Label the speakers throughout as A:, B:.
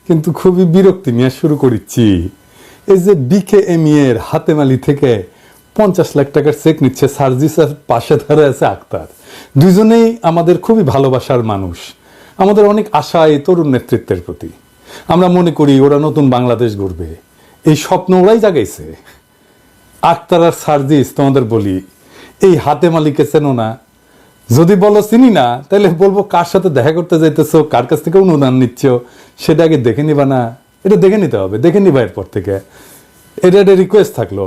A: কিন্তু খুবই বিরক্তি নিয়ে শুরু করেছি। এই যে বিকেএমই এর হাতেমালি থেকে 50 লাখ টাকার চেক নিচ্ছে সার্জিসের পাশে ধরে আছে আক্তার। দুজনেই আমাদের খুবই ভালোবাসার মানুষ, আমাদের অনেক আশা এই তরুণ নেতৃত্বের প্রতি। আমরা মনে করি ওরা নতুন বাংলাদেশ গড়বে, এই স্বপ্ন ওরাই জাগাইছে। আক্তার আর সার্জিস, তোমাদের বলি, এই হাতেমালিকে চেনো না? যদি বলো চিনি না, তাহলে বলবো কার সাথে দেখা করতে যাইতেছো, কার কাছ থেকে অনুদান নিচ্ছ, সেটা আগে দেখে নিবা না? এটা দেখে নিতে হবে, দেখে নিবা এরপর থেকে। এটা একটা রিকোয়েস্ট থাকলো,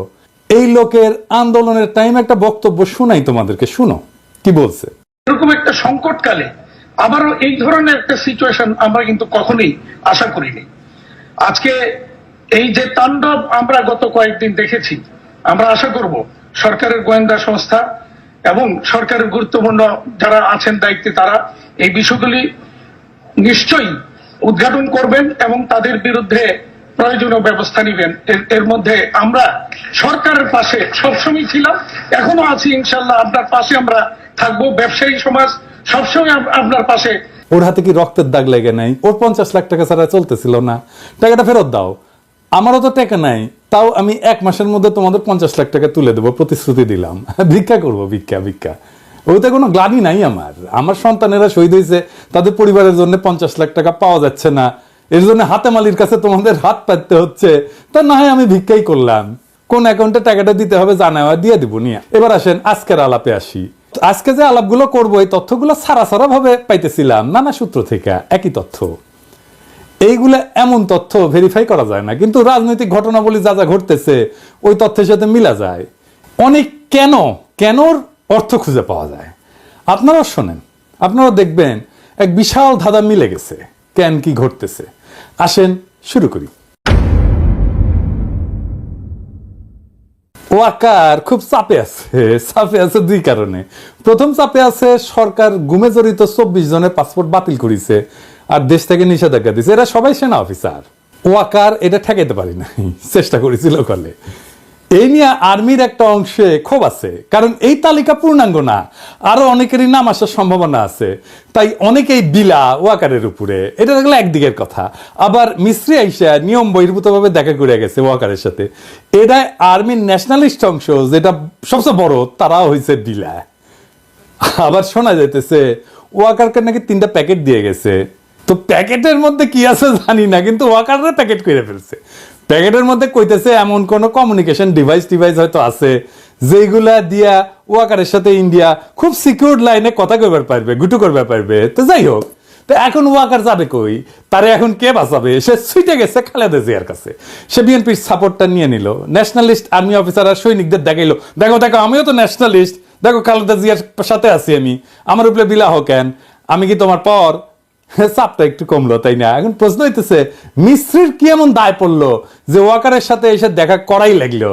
A: এই লোকের আন্দোলনের টাইম একটা বক্তব্য শোনাই তোমাদেরকে, শুনো কি বলছে।
B: এরকম একটা সংকটকালে আবারও এই ধরনের একটা সিচুয়েশন আমরা কিন্তু কখনোই আশা করিনি। আজকে এই যে তাণ্ডব আমরা গত কয়েকদিন দেখেছি, আমরা আশা করব সরকারের গোয়েন্দা সংস্থা এবং সরকারের গুরুত্বপূর্ণ যারা আছেন দায়িত্বে, তারা এই বিষয়গুলি নিশ্চয়ই উদ্ঘাটন করবেন এবং তাদের বিরুদ্ধে প্রয়োজনীয় ব্যবস্থা নেবেন। এর মধ্যে আমরা সরকারের পাশে সবসময় ছিলাম, এখনো আছি, ইনশাল্লাহ আপনার পাশে আমরা থাকবো। ব্যবসায়ী সমাজ সবসময় আপনার পাশে।
A: ওর হাতে কি রক্তের দাগ লেগে নাই? ওর 50 লাখ টাকা ছাড়া চলতেছিল না, টাকাটা ফেরত দাও। আমারও তো টাকা নাই, তাও আমি 1 মাসের মধ্যে তোমাদের 50 লাখ টাকা তুলে দেবো, প্রতিশ্রুতি দিলাম। ভিক্ষা করবো, ভিক্ষা ভিক্ষা। ওইতে কোনো গ্লানি নাই আমার সন্তানেরা শহীদ হয়েছে, তাদের পরিবারের জন্য 50 লাখ টাকা পাওয়া যাচ্ছে না, এর জন্য হাতেমালির কাছে তোমাদের হাত পাততে হচ্ছে। তা না হয় আমি ভিক্ষাই করলাম, কোন অ্যাকাউন্টে টাকাটা দিতে হবে জানা দিয়ে দিব নিয়ে। এবার আসেন আজকের আলাপে আসি। আজকে যে আলাপগুলো করবো, এই তথ্যগুলো সারা সারা ভাবে পাইতেছিলাম নানা সূত্র থেকে, একই তথ্য। এইগুলো এমন তথ্য ভেরিফাই করা যায় না, কিন্তু রাজনৈতিক ঘটনাবলী যা যা ঘটতেছে ওই তথ্যের সাথে মিলা যায়। অনেক কেনর অর্থ খুঁজে পাওয়া যায়। আপনারা শোনেন, আপনারা দেখবেন এক বিশাল ধাঁধা মিলে গেছে কেন কি ঘটতেছে। আসেন শুরু করি। ওয়াকার খুব চাপে আছে দুই কারণে। প্রথম চাপে আছে, সরকার গুমে জড়িত 24 জনের পাসপোর্ট বাতিল করেছে আর দেশ থেকে নিষেধাজ্ঞা দিছে। এরা সবাই সেনা অফিসার। ওয়াকার এটা ঠেকাইতে পারি নাই, চেষ্টা করেছিল কলে। এই নিয়ে আর্মির একটা অংশে ক্ষোভ আছে, কারণ এই তালিকা পূর্ণাঙ্গ না, আরো অনেকেরই নাম আসার সম্ভাবনা আছে। তাই অনেকেই বিলা ওয়াকারের উপরে। এটা দেখলে একদিকের কথা। আবার মিস্ত্রি আইসা নিয়ম বহির্ভূত ভাবে দেখা করে গেছে ওয়াকারের সাথে। এটা আর্মির ন্যাশনালিস্ট অংশ, যেটা সবচেয়ে বড়, তারাও হয়েছে বিলা। আবার শোনা যাইতেছে ওয়াকারকে নাকি 3টা প্যাকেট দিয়ে গেছে। তো প্যাকেটের মধ্যে কি আছে জানি না, কিন্তু ওয়াকাররা প্যাকেট করে ফেলছে। প্যাকেটের মধ্যে কইতেছে এমন কোন কমিউনিকেশন ডিভাইস হয়তো আছে, যেগুলা দিয়া ওয়াকারের সাথে ইন্ডিয়া খুব সিকিউর লাইনে কথা কইবার পারবে, গুটু করবার পারবে। তো যাই হোক, তো এখন ওয়াকার যাবে কই? তারে এখন কে বাঁচাবে? সে ছুটে গেছে খালেদা জিয়ার কাছে। সে বিএনপির সাপোর্টটা নিয়ে নিল, ন্যাশনালিস্ট আর্মি অফিসার আর সৈনিকদের দেখাইলো, দেখো দেখো আমিও তো ন্যাশনালিস্ট, দেখো খালেদা জিয়ার সাথে আছি আমি, আমার উপরে বিলাহ কেন, আমি কি তোমার পর? চাপটা একটু কমলো, তাই না? এখন প্রশ্ন হইতেছে, মিস্ত্রির কি এমন দায় পড়লো যে ওয়াকারের সাথে এসে দেখা করাই লাগলো?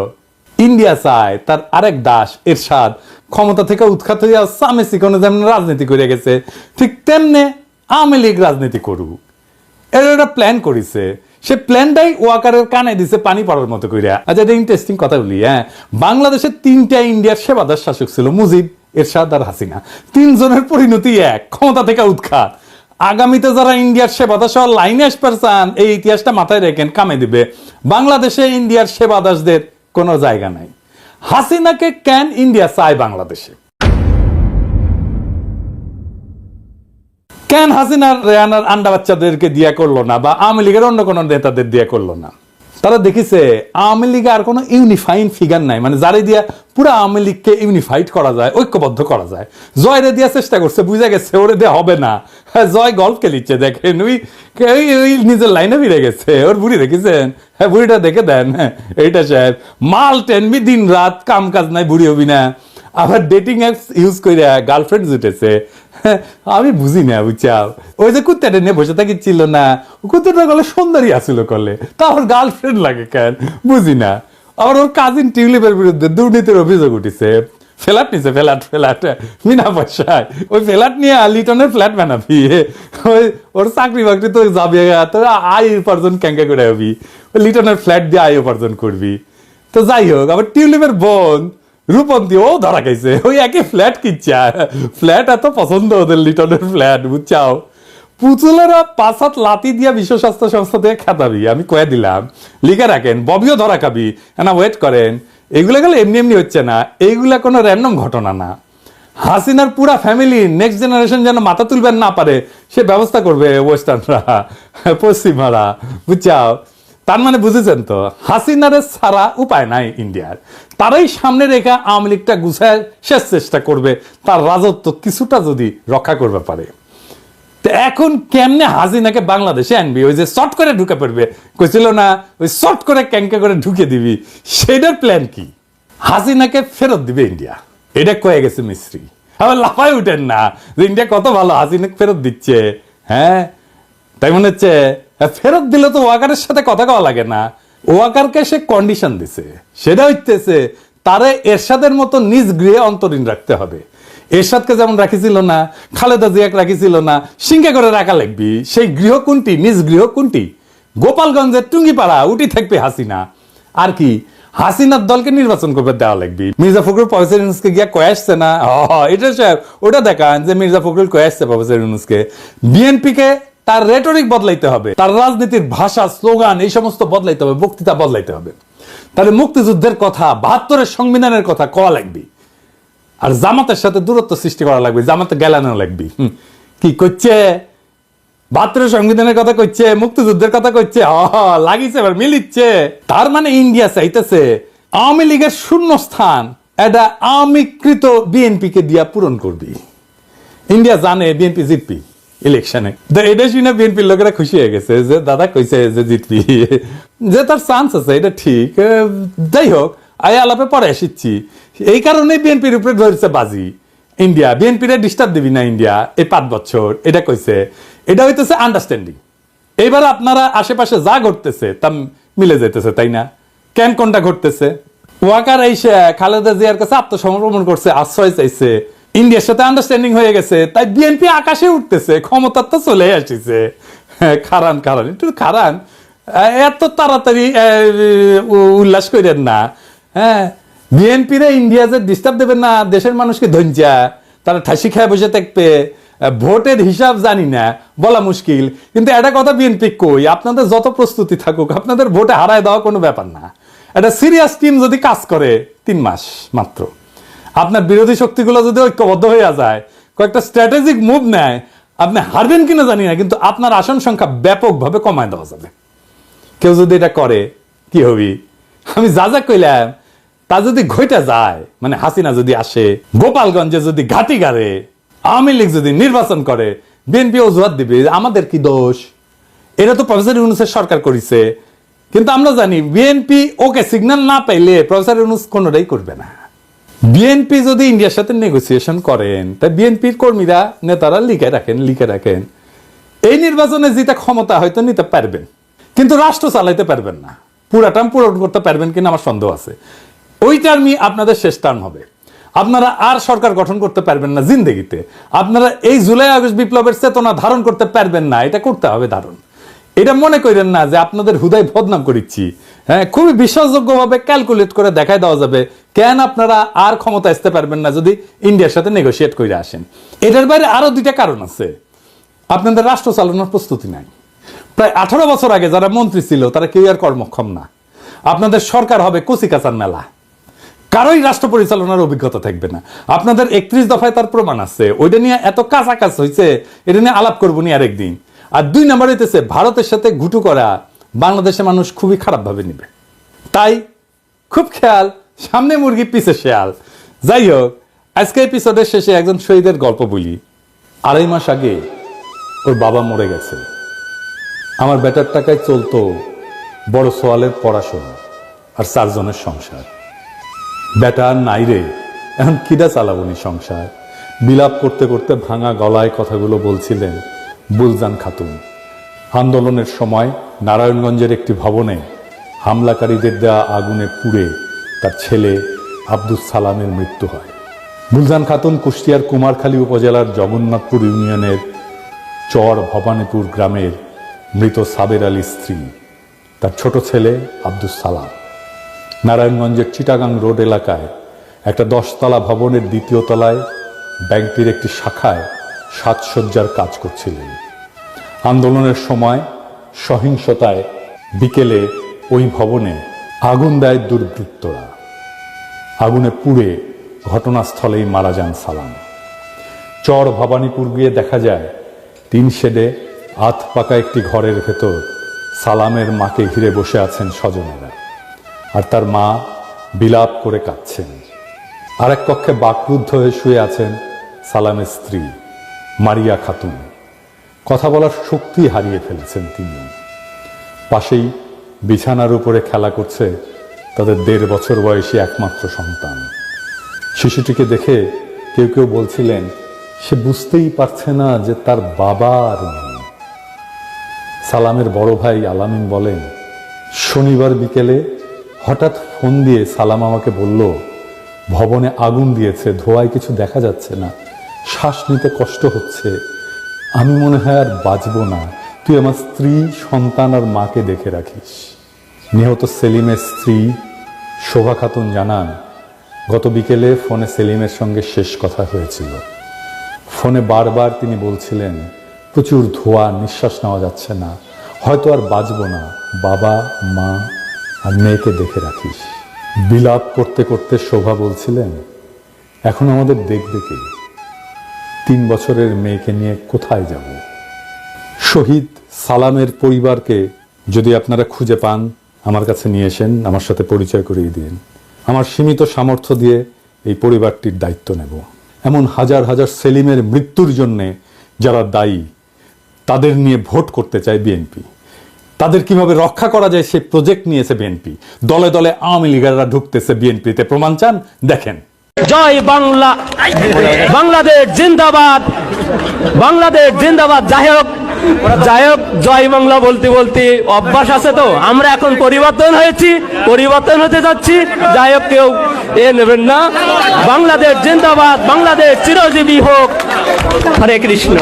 A: ইন্ডিয়া চায় তার আরেক দাস এরশাদ ক্ষমতা থেকে উৎখাত হইয়া সামে সিকনে যেমন রাজনীতি করে গেছে, ঠিক তেমনে আওয়ামী লীগ রাজনীতি করুক। এর একটা প্ল্যান করেছে, সে প্ল্যানটাই ওয়াকারের কানে দিছে পানি পড়ার মতো কইরা। আচ্ছা, এটা ইন্টারেস্টিং কথা বলি। বাংলাদেশে 3টা ইন্ডিয়ার সেবাদার শাসক ছিল, মুজিব, এরশাদ আর হাসিনা। 3 জনের পরিণতি এক, ক্ষমতা থেকে উৎখাত। আগামীতে যারা ইন্ডিয়ার সেবাদাস লাইনে আসবার চান, এই ইতিহাসটা মাথায় রেখেন, কামে দিবে। বাংলাদেশে ইন্ডিয়ার সেবাদাসদের কোনো জায়গা নাই। হাসিনাকে কেন ইন্ডিয়া চায় বাংলাদেশে? কেন হাসিনার রেহানার আন্ডা বাচ্চাদেরকে দিয়া করলো না, বা আওয়ামী লীগের অন্য কোনো নেতাদের দিয়া করলো না? তারা দেখিছে আওয়ামী লীগে আর কোনো ইউনিফাইং ফিগার নাই, মানে যারে দিয়া পুরো আওয়ামী লীগকে ইউনিফাইড করা যায়, ঐক্যবদ্ধ করা যায়। জয়রে দিয়া চেষ্টা করছে, বুঝা গেছে ওরে দেয়া হবে না। হ্যাঁ, জয় গল্ফ খেলিচ্ছে, দেখেন ওই নিজের লাইনে ফিরে গেছে। ওর বুড়ি দেখেছেন? হ্যাঁ, বুড়িটা দেখে দেন। এইটা সাহেব মাল টেনবি, দিন রাত কাম কাজ নাই, বুড়ি হবি না। আবার ডেটিং অ্যাপস ইউজ করে গার্লফ্রেন্ড জুটেছে। আমি বুঝি না, বুঝছাও। ওই যে কুত্তাটা নিয়ে বসে থাকিছিল না, কুত্তাটা গলে সুন্দরী আসিল কলে, তা আমার গার্লফ্রেন্ড লাগে কেন বুঝি না। আবার ওর কাজিন টিউলিপের বিরুদ্ধে দুর্নীতির অভিযোগ উঠেছে। ফ্ল্যাট নিছে, ফ্ল্যাট বিনা পয়সায়। ওই ফ্ল্যাট নিয়ে লিটনের ফ্ল্যাট বানাবি, ওই ওর চাকরি বাকরি তো যাবে, তোর আয় উপার্জন ক্যাঙ্কা করে হবি, ওই লিটনের ফ্ল্যাট দিয়ে আয় উপার্জন করবি। তো যাই হোক, আবার টিউলিপের বোন রূপন্তী ও ধরা খাইছে, ওই একই ফ্ল্যাট কিচ্ছা। ফ্ল্যাট এত পছন্দ ওদের, লিটনের ফ্ল্যাট, বুঝছাও। পুতুলেরা 5 হাত লাতি দিয়া বিশ্ব স্বাস্থ্য সংস্থা থেকে খেতাবি, আমি কয়ে দিলাম, লিখে রাখেন, ববিও ধরা খাবি না, ওয়েট করেন। এগুলো গেলে এমনি এমনি হচ্ছে না, এইগুলা কোনো র্যান্ডম ঘটনা না। হাসিনার পুরা ফ্যামিলি নেক্সট জেনারেশন যেন মাথা তুলবেন না পারে সে ব্যবস্থা করবে ওয়েস্টার্নরা, পশ্চিমারা, বুঝছাও? তার মানে বুঝেছেন তো, হাসিনারে ছাড়া উপায় নাই ইন্ডিয়ার। তারাই সামনে রেখে আওয়ামী লীগটা গুছায় শেষ চেষ্টা করবে, তার রাজত্ব কিছুটা যদি রক্ষা করবে পারে। তো এখন কেমনে হাসিনাকে বাংলাদেশে আনবি? ওই যে শর্ট করে ঢুকে পড়বে কইছিল না, ওই শর্ট করে ক্যাঙ্কে করে ঢুকে দিবি, সেটার প্ল্যান কি? হাসিনাকে ফেরত দিবে ইন্ডিয়া, এটা কয়ে গেছে মিস্ত্রি। আবার লাফায় উঠেন না যে ইন্ডিয়া কত ভালো, হাসিনাকে ফেরত দিচ্ছে। হ্যাঁ, তাই মনে হচ্ছে ফেরত দিলে তো ওয়াকারের সাথে কথা কওয়া লাগে না। ওয়াকারকে সে কন্ডিশন দিছে, সেটা হইতেছে তারে এরশাদের মতো নিজ গৃহে অন্তরীণ রাখতে হবে। এরশাদকে যেমন রাখিছিল না, খালেদা জিয়াকে রাখিছিল না, সিংহে করে রাখা লাগবি। সেই গৃহ কোনটি, নিজ গৃহ কোনটি? গোপালগঞ্জের টুঙ্গিপাড়া, উঠি থাকবে হাসিনা। আর কি, হাসিনার দলকে নির্বাচন করবে দেওয়া লাগবে। মির্জা ফখরুল প্রফেসর ইউনূসকে গিয়া কয়ে আসছে না, এটা ওটা দেখান যে মির্জা ফখরুল কয়ে আসছে প্রফেসর ইউনূসকে। বিএনপিকে তার রেটরিক বদলাইতে হবে, তার রাজনীতির ভাষা, স্লোগান, এই সমস্ত বদলাইতে হবে, বক্তৃতা বদলাইতে হবে। তাহলে মুক্তিযুদ্ধের কথা, 72-এর সংবিধানের কথা কওয়া লাগবে। আর জামাতের সাথে দূরত্ব সৃষ্টি করা লাগবে, জামাতে গেলানো লাগবে। কি করছে? 72-এর সংবিধানের কথা কইছে, মুক্তিযুদ্ধের কথা কইছে, লাগিছে, এবার মিলিচ্ছে। তার মানে ইন্ডিয়া চাইতেছে আওয়ামী লীগের শূন্য স্থান এটা আওয়ামীকৃত বিএনপি কে দিয়া পূরণ করবি। ইন্ডিয়া জানে বিএনপি জিতবি ইলেকশনে, এটা শুনে বিএনপির লোকেরা খুশি হয়ে গেছে যে দাদা কইছে যে জিতবি, যে তার চান্স আছে, এটা ঠিক। যাই হোক, আয় আলাপে পরে আসিচ্ছি। এই কারণে বিএনপির উপরে ধরেছে বাজি ইন্ডিয়া, বিএনপিরে ডিস্টার্ব দিবি না ইন্ডিয়া এই 5 বছর, এটা কইছে। এটা হইতেছে আন্ডারস্ট্যান্ডিং। এইবার আপনারা আশেপাশে যা ঘটতেছে তা মিলে যাইতেছে, তাই না? কেন কোনটা ঘটতেছে? ওয়াকার এসে খালেদা জিয়ার কাছে আত্মসমর্পণ করছে, আশ্রয় চাইছে, ইন্ডিয়ার সাথে আন্ডারস্ট্যান্ডিং হয়ে গেছে, তাই বিএনপি আকাশে উঠতেছে, ক্ষমতার তো চলে আসিছে। খারান একটু খারান, এত তাড়াতাড়ি উল্লাস করেন না। হ্যাঁ, বিএনপিরে ইন্ডিয়া যে ডিস্টার্ব দেবেন না, দেশের মানুষকে ধঞ্জা, তারা ঠাসি খায় বসে থাকবে। ভোটের হিসাব জানি না, বলা মুশকিল, কিন্তু একটা কথা বিএনপি কই, আপনাদের যত প্রস্তুতি থাকুক, আপনাদের ভোটে হারায় দেওয়া কোনো ব্যাপার না। একটা সিরিয়াস টিম যদি কাজ করে 3 মাস মাত্র, আপনার বিরোধী শক্তিগুলো যদি ঐক্যবদ্ধ হয়ে যায়, কয়েকটা স্ট্র্যাটেজিক মুভ নেয়, আপনি হারবেন কিনা জানি না, কিন্তু আপনার আসন সংখ্যা ব্যাপকভাবে কমায় দেওয়া যাবে। কেউ যদি এটা করে কি হবি? আমি যা যা কইলাম তা যদি ঘইটা যায়, মানে হাসিনা যদি আসে, গোপালগঞ্জে যদি ঘাটি গাড়ে, আওয়ামী লীগ যদি নির্বাচন করে, বিএনপি অজুহাত দিবে আমাদের কি দোষ, এটা তো প্রফেসর ইউনূসের সরকার করেছে। কিন্তু আমরা জানি বিএনপি ওকে সিগন্যাল না পাইলে প্রফেসর ইউনূস কোনোটাই করবে না। বিএনপি যদি ইন্ডিয়ার সাথে নেগোসিয়েশন করেন, তাই বিএনপির কর্মীরা, নেতারা লিখে রাখেন এই নির্বাচনে জিতে ক্ষমতা হয়তো নিতে পারবেন, কিন্তু রাষ্ট্র চালাইতে পারবেন না। পুরা টার্ম পূরণ করতে পারবেন কিনা আমার সন্দেহ আছে। ওই টার্মই আপনাদের শেষ টার্ম হবে। আপনারা আর সরকার গঠন করতে পারবেন না জিন্দেগিতে। আপনারা এই জুলাই আগস্ট বিপ্লবের চেতনা ধারণ করতে পারবেন না, এটা করতে হবে ধারণ। এটা মনে করেন না যে আপনাদের হুদায় বদনাম করিচ্ছি। হ্যাঁ, খুবই বিশ্বাসযোগ্যভাবে ক্যালকুলেট করে দেখাই দেওয়া যাবে কেন আপনারা আর ক্ষমতা আসতে পারবেন না যদি ইন্ডিয়ার সাথে নেগোসিয়েট করে আসেন। এটার বাইরে আরো 2টা কারণ আছে। আপনাদের রাষ্ট্র চালানোর প্রস্তুতি নাই। প্রায় 18 বছর আগে যারা মন্ত্রী ছিল তারা কেউ আর কর্মক্ষম না। আপনাদের সরকার হবে কচি কাঁচার মেলা, কারোই রাষ্ট্র পরিচালনার অভিজ্ঞতা থাকবে না। আপনাদের 31 দফায় তার প্রমাণ আছে। ওইটা নিয়ে এত কাছাকাছি হয়েছে, এটা নিয়ে আলাপ করবো নি আরেকদিন। আর 2 নম্বর হইতেছে ভারতের সাথে ঘুটু করা বাংলাদেশের মানুষ খুবই খারাপ ভাবে নিবে। তাই খুব খেয়াল, সামনে মুরগি পিছে শেয়াল। যাই হোক, আজকে এপিসোডের শেষে একজন শহীদের গল্প বলি। 2.5 মাস আগে ওর বাবা মরে গেছে। আমার বেটার টাকায় চলতো বড় সোয়ালের পড়াশোনা আর 4 জনের সংসার। বেটা নাই রে, এখন কিডা চালাবনি সংসার। বিলাপ করতে করতে ভাঙা গলায় কথাগুলো বলছিলেন বুলজান খাতুন। আন্দোলনের সময় নারায়ণগঞ্জের একটি ভবনে হামলাকারীদের দেওয়া আগুনে পুড়ে তার ছেলে আব্দুস সালামের মৃত্যু হয়। বুলজান খাতুন কুষ্টিয়ার কুমারখালী উপজেলার জগন্নাথপুর ইউনিয়নের চর ভবানীপুর গ্রামের মৃত সাবের আলীর স্ত্রী। তার ছোট ছেলে আব্দুস সালাম নারায়ণগঞ্জের চিটাগাং রোড এলাকায় একটা 10 তলা ভবনের 2য় তলায় ব্যাংকটির একটি শাখায় সাজসজ্জার কাজ করছিলেন। আন্দোলনের সময় সহিংসতায় বিকেলে ওই ভবনে আগুন দেয় দুর্বৃত্তরা। আগুনে পুড়ে ঘটনাস্থলেই মারা যান সালাম। চর ভবানীপুর গিয়ে দেখা যায় টিন শেডে আধ পাকা একটি ঘরের ভেতর সালামের মাকে ঘিরে বসে আছেন স্বজনেরা, আর তার মা বিলাপ করে কাঁদছেন। আরেক কক্ষে বাকরুদ্ধ হয়ে শুয়ে আছেন সালামের স্ত্রী মারিয়া খাতুন। কথা বলার শক্তি হারিয়ে ফেলেছেন তিনি। পাশেই বিছানার উপরে খেলা করছে তাদের 1.5 বছর বয়সী একমাত্র সন্তান। শিশুটিকে দেখে কেউ কেউ বলছিলেন সে বুঝতেই পারছে না যে তার বাবা আর নেই। সালামের বড় ভাই আলামিন বলেন, শনিবার বিকেলে হঠাৎ ফোন দিয়ে সালাম আমাকে বলল, ভবনে আগুন দিয়েছে, ধোঁয়ায় কিছু দেখা যাচ্ছে না, শ্বাস নিতে কষ্ট হচ্ছে, আমি মনে হয় আর বাঁচব না, তুই আমার স্ত্রী, সন্তান আর মাকে দেখে রাখিস। নিহত সেলিমের স্ত্রী শোভা খাতুন জানান, গত বিকেলে ফোনে সেলিমের সঙ্গে শেষ কথা হয়েছিল। ফোনে বারবার তিনি বলছিলেন, প্রচুর ধোঁয়া, নিঃশ্বাস নেওয়া যাচ্ছে না, হয়তো আর বাঁচব না, বাবা, মা আর মেয়েকে দেখে রাখিস। বিলাপ করতে করতে শোভা বলছিলেন, এখন আমাদের দেখবে কে? 3 বছরের মেয়েকে নিয়ে কোথায় যাব? শহীদ সালামের পরিবারকে যদি আপনারা খুঁজে পান, আমার কাছে নিয়ে এসেন, আমার সাথে পরিচয় করিয়ে দিন। আমার সীমিত সামর্থ্য দিয়ে এই পরিবারটির দায়িত্ব নেব। এমন হাজার হাজার সেলিমের মৃত্যুর জন্যে যারা দায়ী, তাদের নিয়ে ভোট করতে চায় বিএনপি। তাদের কিভাবে রক্ষা করা যায় সেই প্রজেক্ট নিয়েছে বিএনপি। দলে দলে আওয়ামী লীগাররা ঢুকতেছে বিএনপিতে, প্রমাণ চান? দেখেন।
C: জয় বাংলা, বাংলাদেশ জিন্দাবাদ, বাংলাদেশ জিন্দাবাদ। যাই হোক জয় বাংলা বলতে বলতে অভ্যাস আছে, তো আমরা এখন পরিবর্তন হয়েছি, পরিবর্তন হতে যাচ্ছি। যাই হোক, কেউ নেবেন না। বাংলাদেশ জিন্দাবাদ, বাংলাদেশ চিরজীবী হোক। হরে কৃষ্ণ।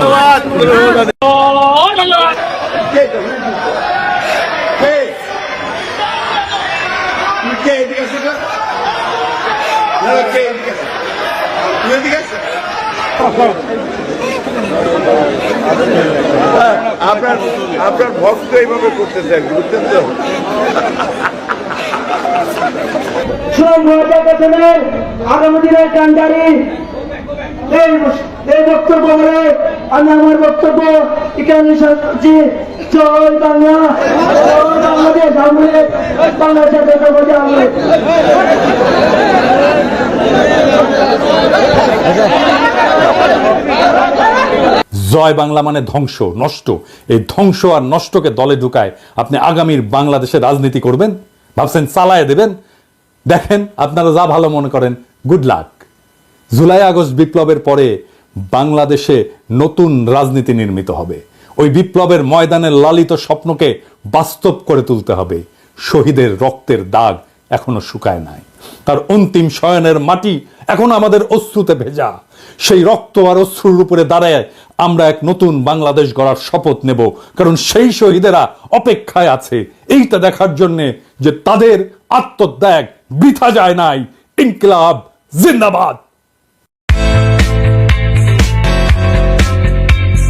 D: আপনার ভক্ত এইভাবে করতে চান, বুঝছেন তো?
E: আগামী দিনের কান্ডারি এই বক্তব্য বলে আমি আমার বক্তব্য এখানে শেষ করছি। জয় বাংলা, বাংলাদেশ আমলে, বাংলাদেশের জাতীয়তাবাদী আমলে।
A: জয় বাংলা মানে ধ্বংস, নষ্ট। এই ধ্বংস আর নষ্টকে দলে ঢুকায় আপনি আগামীর বাংলাদেশের রাজনীতি করবেন, ভাবছেন চালায় দেবেন? দেখেন, আপনারা যা ভালো মনে করেন, গুড লাক। জুলাই আগস্ট বিপ্লবের পরে বাংলাদেশে নতুন রাজনীতি নির্মিত হবে। ওই বিপ্লবের ময়দানের লালিত স্বপ্নকে বাস্তব করে তুলতে হবে। শহীদের রক্তের দাগ এখনো শুকায় নাই, তার অন্তিম শয়নের মাটি এখন আমাদের অশ্রুতে ভেজা। সেই রক্ত আর অশ্রুর উপরে দাঁড়ায় আমরা এক নতুন বাংলাদেশ গড়ার শপথ নেব, কারণ সেই শহীদেরা অপেক্ষায় আছে এইটা দেখার জন্যে যে তাদের আত্মত্যাগ বৃথা যায় নাই। ইনকিলাব জিন্দাবাদ।